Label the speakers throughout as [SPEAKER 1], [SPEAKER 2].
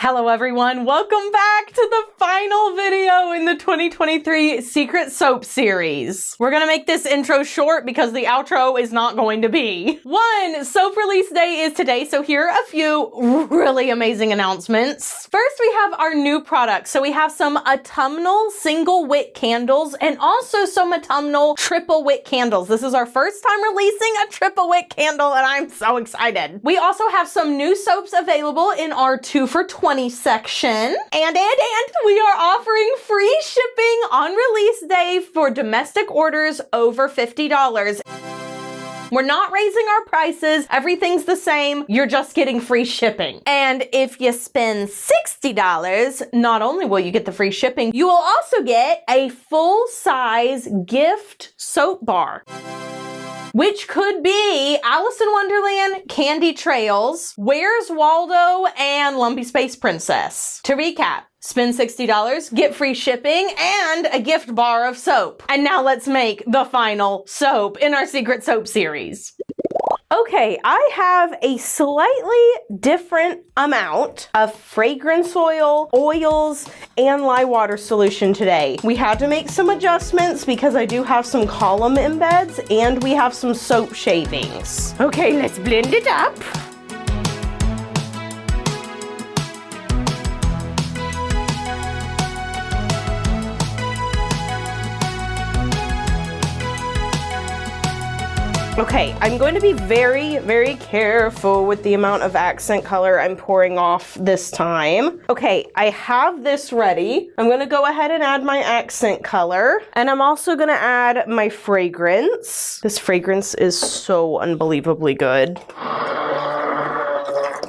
[SPEAKER 1] Hello everyone, welcome back to the final video in the 2023 Secret Soap series. We're gonna make this intro short because the outro is not going to be. Soap release day is today, so here are a few really amazing announcements. First, we have our new products. So we have some autumnal single wick candles and also some autumnal triple wick candles. This is our first time releasing a triple wick candle and I'm so excited. We also have some new soaps available in our 2 for $20 section. And we are offering free shipping on release day for domestic orders over $50. We're not raising our prices. Everything's the same. You're just getting free shipping. And if you spend $60, not only will you get the free shipping, you will also get a full-size gift soap bar, which could be Alice in Wonderland, Candy Trails, Where's Waldo, and Lumpy Space Princess. To recap, spend $60, get free shipping, and a gift bar of soap. And now let's make the final soap in our Secret Soap series. Okay, I have a slightly different amount of fragrance oil, oils, and lye water solution today. We had to make some adjustments because I do have some column embeds and we have some soap shavings. Okay, let's blend it up. Okay, I'm going to be very, very careful with the amount of accent color I'm pouring off this time. Okay, I have this ready. I'm gonna go ahead and add my accent color, and I'm also gonna add my fragrance. This fragrance is so unbelievably good.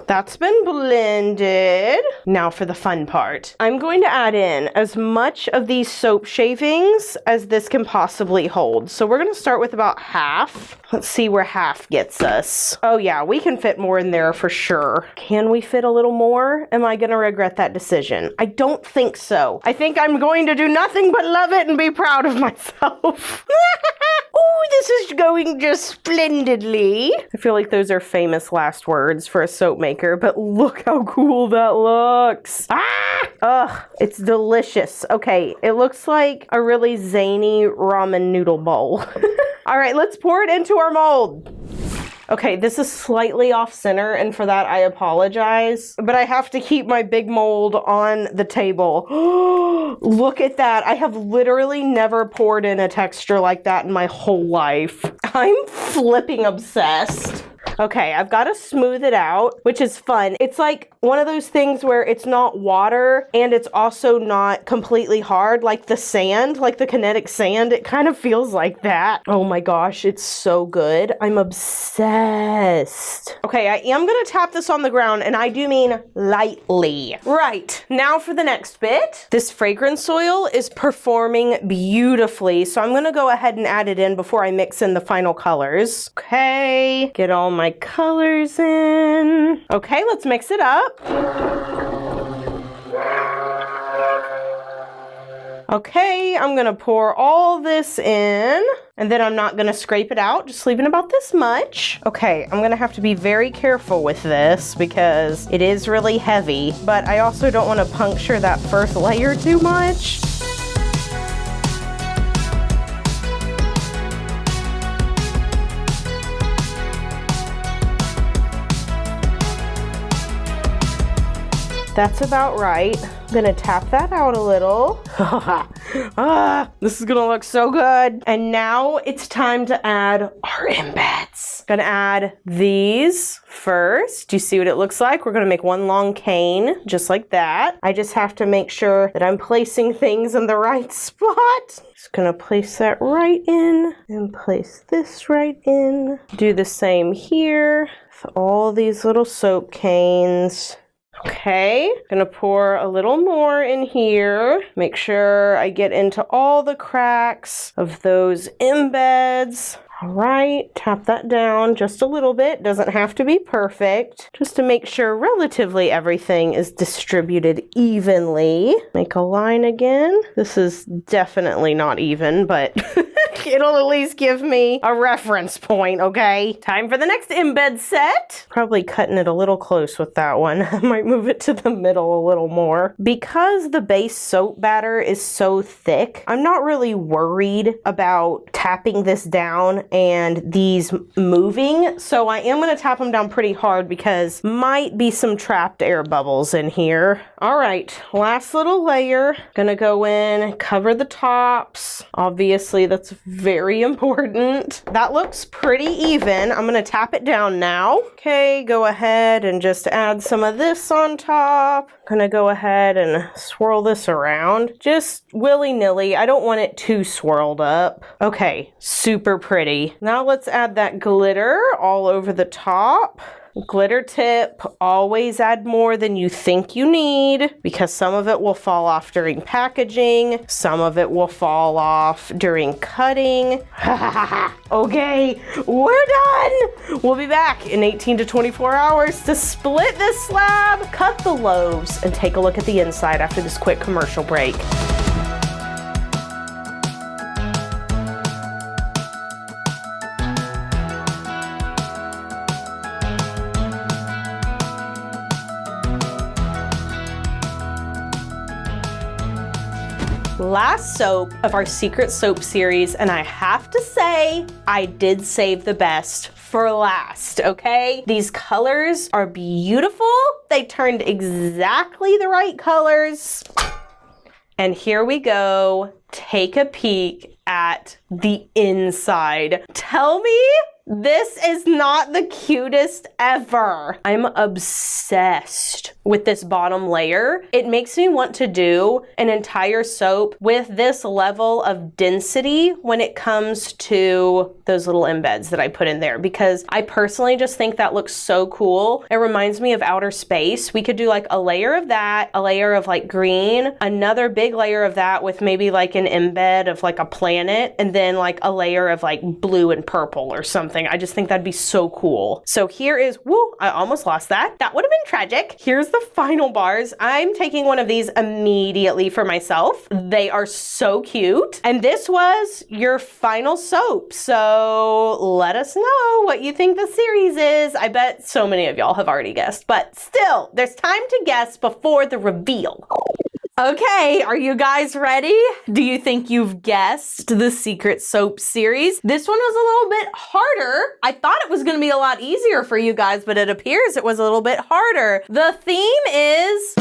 [SPEAKER 1] That's been blended. Now for the fun part. I'm going to add in as much of these soap shavings as this can possibly hold. So we're gonna start with about half. Let's see where half gets us. Oh yeah, we can fit more in there for sure. Can we fit a little more? Am I gonna regret that decision? I don't think so. I think I'm going to do nothing but love it and be proud of myself. Oh, this is going just splendidly. I feel like those are famous last words for a soap maker, but look how cool that looks. Ah! Ugh, it's delicious. Okay, it looks like a really zany ramen noodle bowl. All right, let's pour it into our mold. Okay, this is slightly off center, and for that I apologize, but I have to keep my big mold on the table. Look at that. I have literally never poured in a texture like that in my whole life. I'm flipping obsessed. Okay, I've got to smooth it out, which is fun. It's like one of those things where it's not water and it's also not completely hard, like the sand, like the kinetic sand. It kind of feels like that. Oh my gosh, it's so good. I'm obsessed. Okay, I am going to tap this on the ground, and I do mean lightly. Right, now for the next bit. This fragrance oil is performing beautifully, so I'm going to go ahead and add it in before I mix in the final colors. Okay, get all my colors in. Okay, let's mix it up. Okay, I'm gonna pour all this in, and then I'm not gonna scrape it out, just leaving about this much. Okay, I'm gonna have to be very careful with this because it is really heavy, but I also don't want to puncture that first layer too much. That's about right. I'm gonna tap that out a little. This is gonna look so good. And now it's time to add our embeds. Gonna add these first. Do you see what it looks like? We're gonna make one long cane, just like that. I just have to make sure that I'm placing things in the right spot. Just gonna place that right in and place this right in. Do the same here with all these little soap canes. Okay, gonna pour a little more in here. Make sure I get into all the cracks of those embeds. All right, tap that down just a little bit. Doesn't have to be perfect, just to make sure relatively everything is distributed evenly. Make a line again. This is definitely not even, but It'll at least give me a reference point, okay? Time for the next embed set. Probably cutting it a little close with that one. I might move it to the middle a little more. Because the base soap batter is so thick, I'm not really worried about tapping this down and these moving. So I am going to tap them down pretty hard because might be some trapped air bubbles in here. All right, last little layer. Gonna go in, cover the tops. Obviously, that's very important. That looks pretty even. I'm gonna tap it down now. Okay, go ahead and just add some of this on top. Gonna go ahead and swirl this around. Just willy-nilly. I don't want it too swirled up. Okay, super pretty. Now let's add that glitter all over the top. Glitter tip, always add more than you think you need because some of it will fall off during packaging, some of it will fall off during cutting. Okay, we're done. We'll be back in 18 to 24 hours to split this slab, cut the loaves, and take a look at the inside after this quick commercial break. Last soap of our secret soap series, and I have to say, I did save the best for last, okay? These colors are beautiful. They turned exactly the right colors. And here we go. Take a peek at the inside. Tell me this is not the cutest ever. I'm obsessed with this bottom layer. It makes me want to do an entire soap with this level of density when it comes to those little embeds that I put in there, because I personally just think that looks so cool. It reminds me of outer space. We could do like a layer of that, a layer of like green, another big layer of that with maybe like an embed of like a planet, and then like a layer of like blue and purple or something. I just think that'd be so cool. So here is, woo, I almost lost that. That would have been tragic. Here's the final bars. I'm taking one of these immediately for myself. They are so cute. And this was your final soap. So let us know what you think the series is. I bet so many of y'all have already guessed, but still, there's time to guess before the reveal. Okay, are you guys ready? Do you think you've guessed the secret soap series? This one was a little bit harder. I thought it was gonna be a lot easier for you guys, but it appears it was a little bit harder. The theme is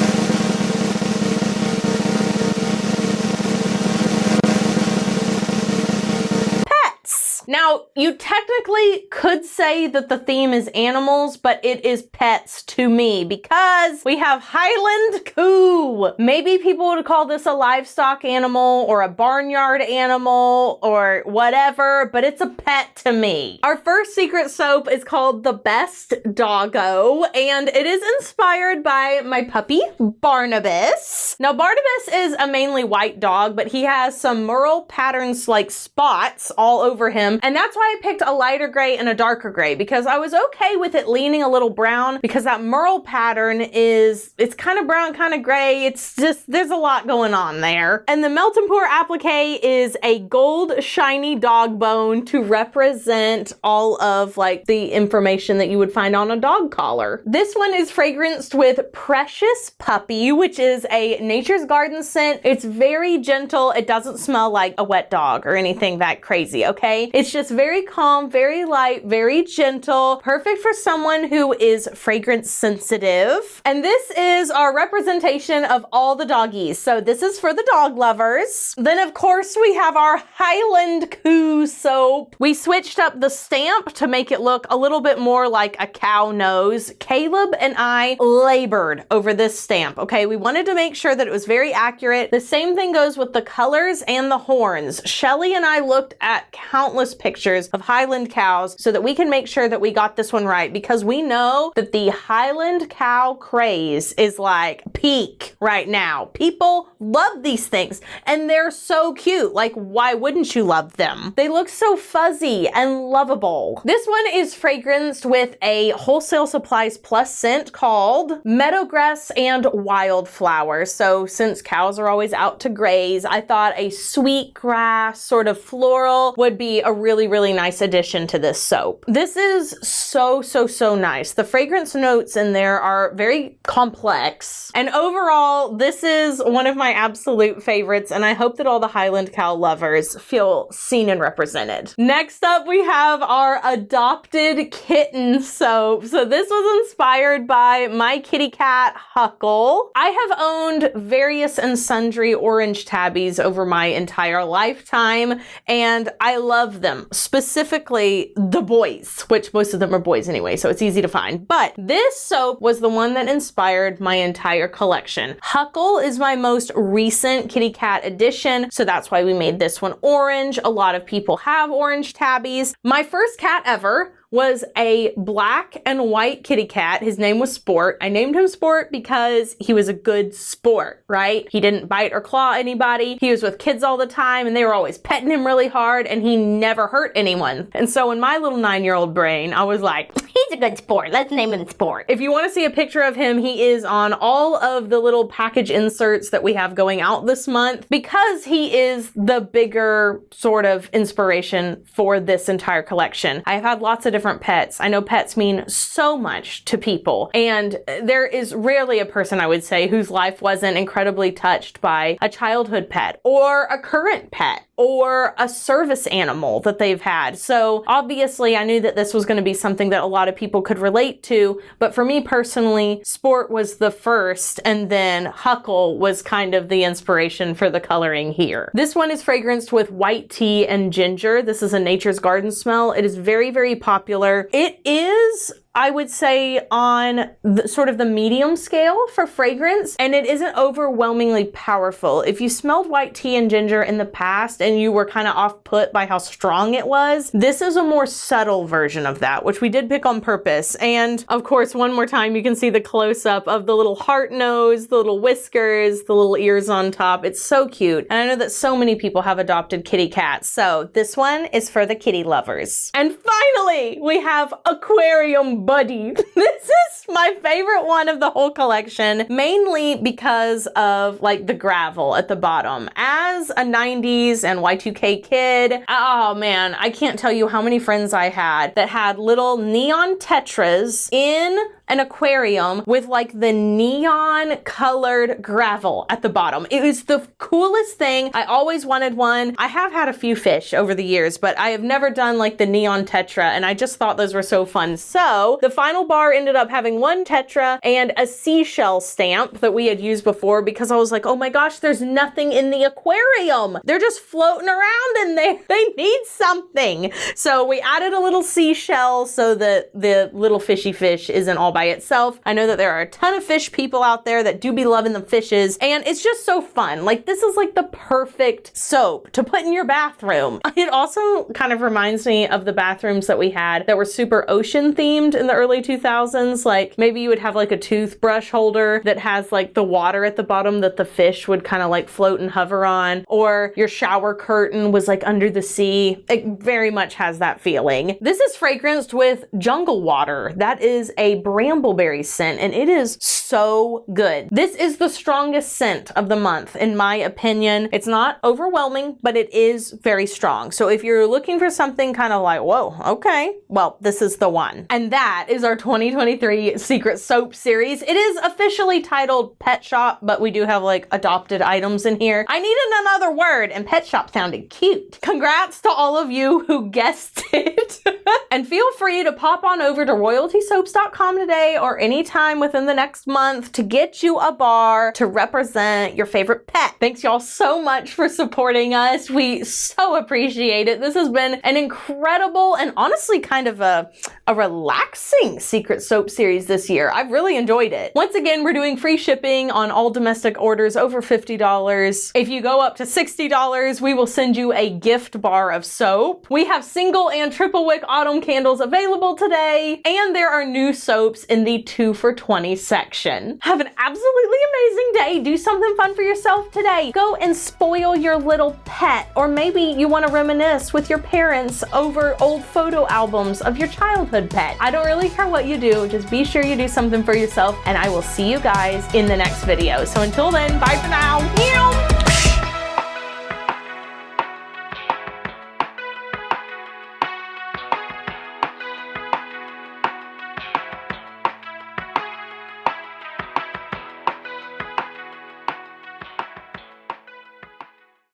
[SPEAKER 1] Now, you technically could say that the theme is animals, but it is pets to me because we have Highland Coo. Maybe people would call this a livestock animal or a barnyard animal or whatever, but it's a pet to me. Our first secret soap is called The Best Doggo, and it is inspired by my puppy, Barnabas. Now, Barnabas is a mainly white dog, but he has some merle patterns like spots all over him. And that's why I picked a lighter gray and a darker gray, because I was okay with it leaning a little brown because that merle pattern it's kind of brown, kind of gray. It's just, there's a lot going on there. And the Melt and Pour applique is a gold shiny dog bone to represent all of like the information that you would find on a dog collar. This one is fragranced with Precious Puppy, which is a Nature's Garden scent. It's very gentle. It doesn't smell like a wet dog or anything that crazy, okay? It's just very calm, very light, very gentle, perfect for someone who is fragrance sensitive. And this is our representation of all the doggies. So this is for the dog lovers. Then of course we have our Highland Coo soap. We switched up the stamp to make it look a little bit more like a cow nose. Caleb and I labored over this stamp, okay? We wanted to make sure that it was very accurate. The same thing goes with the colors and the horns. Shelly and I looked at countless pictures of Highland cows so that we can make sure that we got this one right, because we know that the Highland cow craze is like peak right now. People love these things and they're so cute. Like, why wouldn't you love them? They look so fuzzy and lovable. This one is fragranced with a Wholesale Supplies Plus scent called Meadowgrass and Wildflower. So since cows are always out to graze, I thought a sweet grass sort of floral would be a really, really nice addition to this soap. This is so, so, so nice. The fragrance notes in there are very complex. And overall, this is one of my absolute favorites, and I hope that all the Highland Cow lovers feel seen and represented. Next up, we have our adopted kitten soap. So this was inspired by my kitty cat, Huckle. I have owned various and sundry orange tabbies over my entire lifetime, and I love them, specifically the boys, which most of them are boys anyway, so it's easy to find. But this soap was the one that inspired my entire collection. Huckle is my most recent kitty cat addition, so that's why we made this one orange. A lot of people have orange tabbies. My first cat ever was a black and white kitty cat. His name was Sport. I named him Sport because he was a good sport, right? He didn't bite or claw anybody. He was with kids all the time and they were always petting him really hard and he never hurt anyone. And so in my little 9-year-old brain, I was like, he's a good sport. Let's name him Sport. If you want to see a picture of him, he is on all of the little package inserts that we have going out this month because he is the bigger sort of inspiration for this entire collection. I have had lots of different pets. I know pets mean so much to people, and there is rarely a person, I would say, whose life wasn't incredibly touched by a childhood pet or a current pet or a service animal that they've had. So obviously I knew that this was going to be something that a lot of people could relate to, but for me personally, Sport was the first, and then Huckle was kind of the inspiration for the coloring here. This one is fragranced with white tea and ginger. This is a Nature's Garden smell. It is very, very popular. It is, I would say, on the, sort of the medium scale for fragrance, and it isn't overwhelmingly powerful. If you smelled white tea and ginger in the past and you were kind of off-put by how strong it was, this is a more subtle version of that, which we did pick on purpose. And of course, one more time, you can see the close-up of the little heart nose, the little whiskers, the little ears on top. It's so cute. And I know that so many people have adopted kitty cats, so this one is for the kitty lovers. And finally, we have Aquarium Buddy. This is my favorite one of the whole collection, mainly because of like the gravel at the bottom. As a 90s and Y2K kid, oh man, I can't tell you how many friends I had that had little neon tetras in an aquarium with like the neon colored gravel at the bottom. It was the coolest thing. I always wanted one. I have had a few fish over the years, but I have never done like the neon tetra, and I just thought those were so fun. So the final bar ended up having one tetra and a seashell stamp that we had used before because I was like, oh my gosh, there's nothing in the aquarium. They're just floating around in there. They need something. So we added a little seashell so that the little fishy fish isn't all by itself. I know that there are a ton of fish people out there that do be loving the fishes, and it's just so fun. Like, this is like the perfect soap to put in your bathroom. It also kind of reminds me of the bathrooms that we had that were super ocean themed in the early 2000s. Like, maybe you would have like a toothbrush holder that has like the water at the bottom that the fish would kind of like float and hover on, or your shower curtain was like under the sea. It very much has that feeling. This is fragranced with Jungle Water. That is a brambleberry scent, and it is so good. This is the strongest scent of the month, in my opinion. It's not overwhelming, but it is very strong. So if you're looking for something kind of like, whoa, okay, well, this is the one. And that is our 2023 Secret Soap series. It is officially titled Pet Shop, but we do have like adopted items in here. I needed another word, and Pet Shop sounded cute. Congrats to all of you who guessed it. And feel free to pop on over to royaltysoaps.com today or anytime within the next month to get you a bar to represent your favorite pet. Thanks y'all so much for supporting us. We so appreciate it. This has been an incredible and honestly kind of a relaxing Secret Soap series this year. I've really enjoyed it. Once again, we're doing free shipping on all domestic orders over $50. If you go up to $60, we will send you a gift bar of soap. We have single and triple wick autumn candles available today, and there are new soaps in the 2 for $20 section. Have an absolutely amazing day.
[SPEAKER 2] Hey, do something fun for yourself today. Go and spoil your little pet, or maybe you want to reminisce with your parents over old photo albums of your childhood pet. I don't really care what you do, just be sure you do something for yourself, and I will see you guys in the next video. So until then, bye for now.